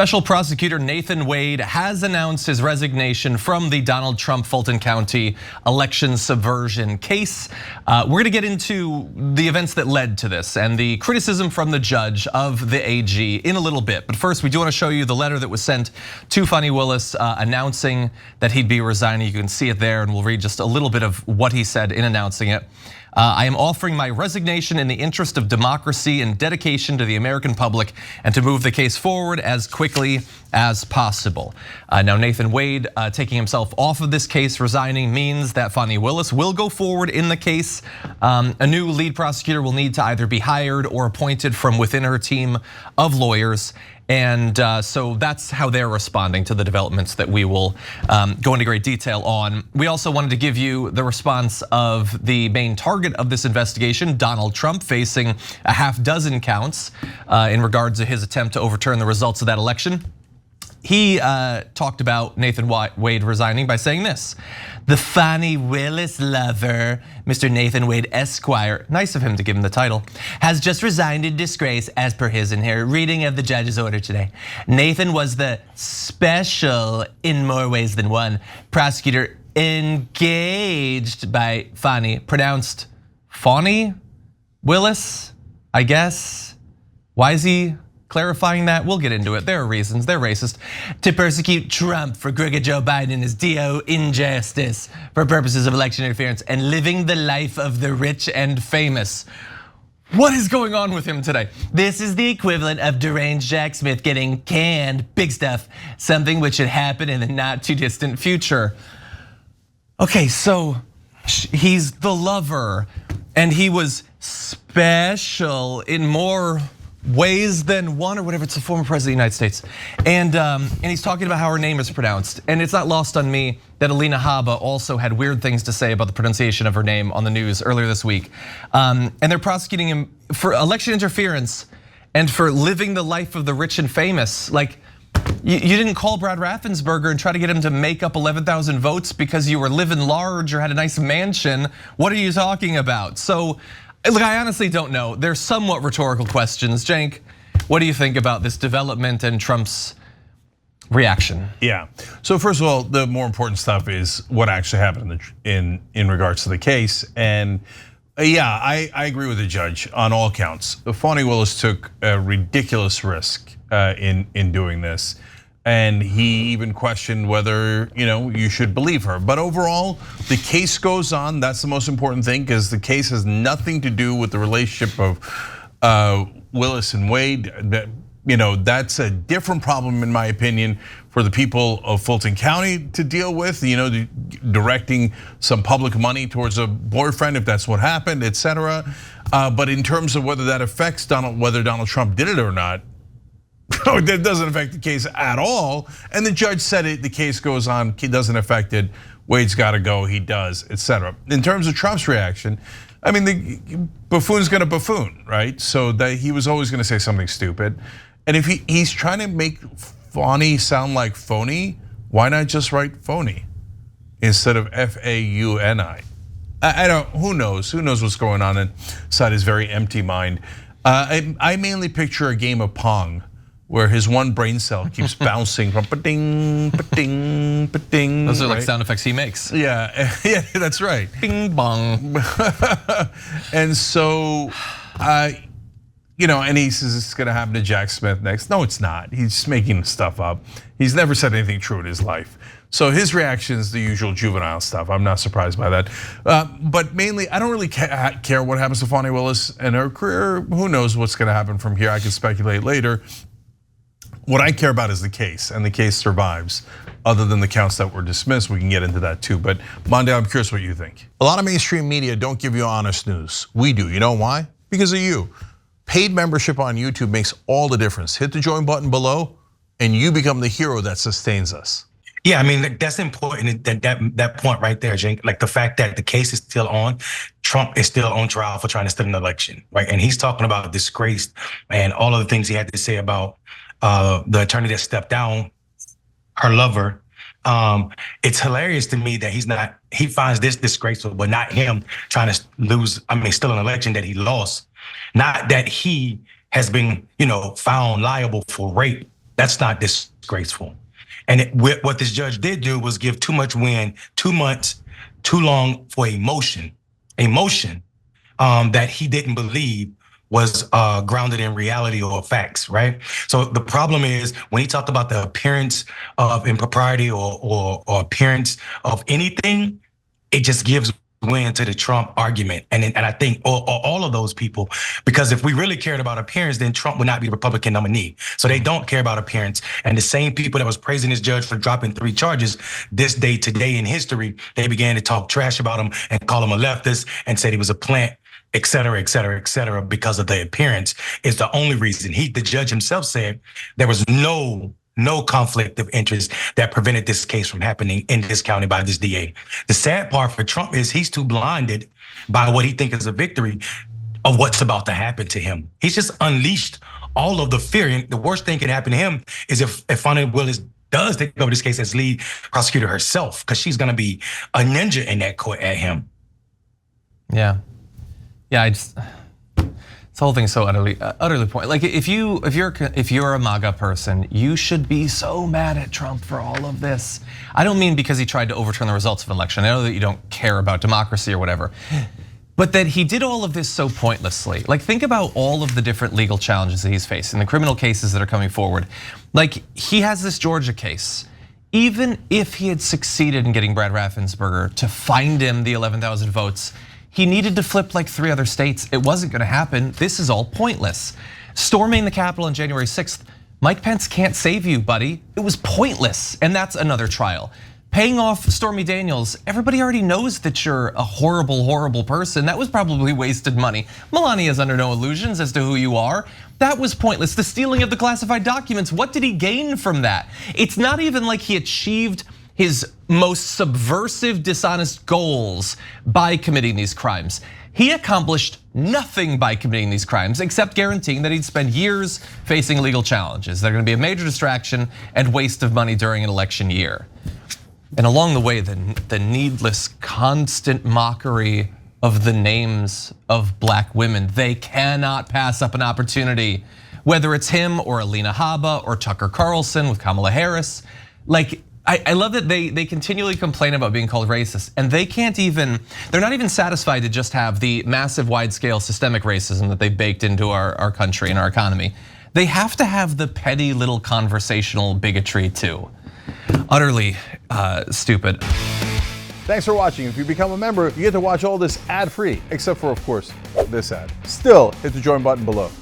Special Prosecutor Nathan Wade has announced his resignation from the Donald Trump Fulton County election subversion case. We're gonna get into the events that led to this and the criticism from the judge of the AG in a little bit. But first, we do wanna show you the letter that was sent to Fani Willis announcing that he'd be resigning. You can see it there, and we'll read just a little bit of what he said in announcing it. I am offering my resignation in the interest of democracy and dedication to the American public, and to move the case forward as quickly as possible. Now, Nathan Wade taking himself off of this case, resigning, means that Fani Willis will go forward in the case. A new lead prosecutor will need to either be hired or appointed from within her team of lawyers. And so that's how they're responding to the developments that we will go into great detail on. We also wanted to give you the response of the main target of this investigation, Donald Trump, facing a half dozen counts in regards to his attempt to overturn the results of that election. He talked about Nathan Wade resigning by saying this: "The Fani Willis lover, Mr. Nathan Wade Esquire," nice of him to give him the title, "has just resigned in disgrace as per his and her reading of the judge's order today. Nathan was the special, in more ways than one, prosecutor engaged by Fani," pronounced Fani Willis, I guess. Why is he clarifying that? We'll get into it. There are reasons, they're racist. "To persecute Trump for crooked Joe Biden and his DO injustice for purposes of election interference and living the life of the rich and famous." What is going on with him today? "This is the equivalent of deranged Jack Smith getting canned, big stuff, something which should happen in the not too distant future." Okay, so he's the lover, and he was special in more ways than one, or whatever. It's the former president of the United States. And he's talking about how her name is pronounced. And it's not lost on me that Alina Habba also had weird things to say about the pronunciation of her name on the news earlier this week. And they're prosecuting him for election interference and for living the life of the rich and famous. Like, you didn't call Brad Raffensperger and try to get him to make up 11,000 votes because you were living large or had a nice mansion. What are you talking about? So, look, I honestly don't know. They're somewhat rhetorical questions. Cenk, what do you think about this development and Trump's reaction? Yeah, so first of all, the more important stuff is what actually happened in regards to the case. And yeah, I agree with the judge on all counts. Fani Willis took a ridiculous risk in doing this. And he even questioned whether you should believe her. But overall, the case goes on. That's the most important thing, because the case has nothing to do with the relationship of Willis and Wade. That's a different problem, in my opinion, for the people of Fulton County to deal with. Directing some public money towards a boyfriend, if that's what happened, etc. But in terms of whether that affects whether Donald Trump did it or not, that doesn't affect the case at all. And the judge said it, the case goes on, it doesn't affect it. Wade's gotta go, he does, etc. In terms of Trump's reaction, I mean, the buffoon's gonna buffoon, right? So that he was always gonna say something stupid. And if he's trying to make Fani sound like phony, why not just write phony instead of F-A-U-N-I? I don't, who knows what's going on inside his very empty mind. I mainly picture a game of Pong, where his one brain cell keeps bouncing from pa-ding, pa-ding, pa-ding. Those are like sound effects he makes. Yeah, that's right. Bing bong. And so, and he says it's gonna happen to Jack Smith next. No, it's not. He's just making stuff up. He's never said anything true in his life. So his reaction is the usual juvenile stuff. I'm not surprised by that. But mainly, I don't really care what happens to Fani Willis and her career. Who knows what's gonna happen from here? I can speculate later. What I care about is the case, and the case survives. Other than the counts that were dismissed, we can get into that too. But Monday, I'm curious what you think. A lot of mainstream media don't give you honest news. We do. You know why? Because of you. Paid membership on YouTube makes all the difference. Hit the join button below, and you become the hero that sustains us. Yeah, I mean, that's important, that point right there, Cenk. Like the fact that the case is still on, Trump is still on trial for trying to steal an election, right? And he's talking about disgrace and all of the things he had to say about the attorney that stepped down, her lover. It's hilarious to me that he finds this disgraceful, but not him trying to steal an election that he lost. Not that he has been, found liable for rape. That's not disgraceful. And what this judge did do was give too much wind, 2 months, too long for a motion that he didn't believe was grounded in reality or facts, right? So the problem is when he talked about the appearance of impropriety or appearance of anything, it just gives win to the Trump argument. And I think all of those people, because if we really cared about appearance, then Trump would not be the Republican nominee. So they don't care about appearance. And the same people that was praising this judge for dropping 3 charges this day today in history, they began to talk trash about him and call him a leftist and said he was a plant, et cetera, et cetera, et cetera, because of the appearance is the only reason. The judge himself said there was no conflict of interest that prevented this case from happening in this county by this DA. The sad part for Trump is he's too blinded by what he thinks is a victory of what's about to happen to him. He's just unleashed all of the fear. And the worst thing can happen to him is if Fani Willis does take over this case as lead prosecutor herself, because she's gonna be a ninja in that court at him. Yeah, this whole thing is so utterly pointless. Like if you're a MAGA person, you should be so mad at Trump for all of this. I don't mean because he tried to overturn the results of an election. I know that you don't care about democracy or whatever, but that he did all of this so pointlessly. Like think about all of the different legal challenges that he's facing, the criminal cases that are coming forward. Like he has this Georgia case. Even if he had succeeded in getting Brad Raffensperger to find him the 11,000 votes, he needed to flip like 3 other states. It wasn't gonna happen. This is all pointless. Storming the Capitol on January 6th, Mike Pence can't save you, buddy. It was pointless, and that's another trial. Paying off Stormy Daniels, everybody already knows that you're a horrible, horrible person. That was probably wasted money. Melania is under no illusions as to who you are. That was pointless. The stealing of the classified documents, what did he gain from that? It's not even like he achieved his most subversive, dishonest goals by committing these crimes. He accomplished nothing by committing these crimes except guaranteeing that he'd spend years facing legal challenges. They're gonna be a major distraction and waste of money during an election year. And along the way, the needless, constant mockery of the names of black women. They cannot pass up an opportunity, whether it's him or Alina Habba or Tucker Carlson with Kamala Harris. Like, I love that they continually complain about being called racist, and they're not even satisfied to just have the massive wide-scale systemic racism that they baked into our country and our economy. They have to have the petty little conversational bigotry too. Utterly stupid. Thanks for watching. If you become a member, you get to watch all this ad-free, except for, of course, this ad. Still, hit the join button below.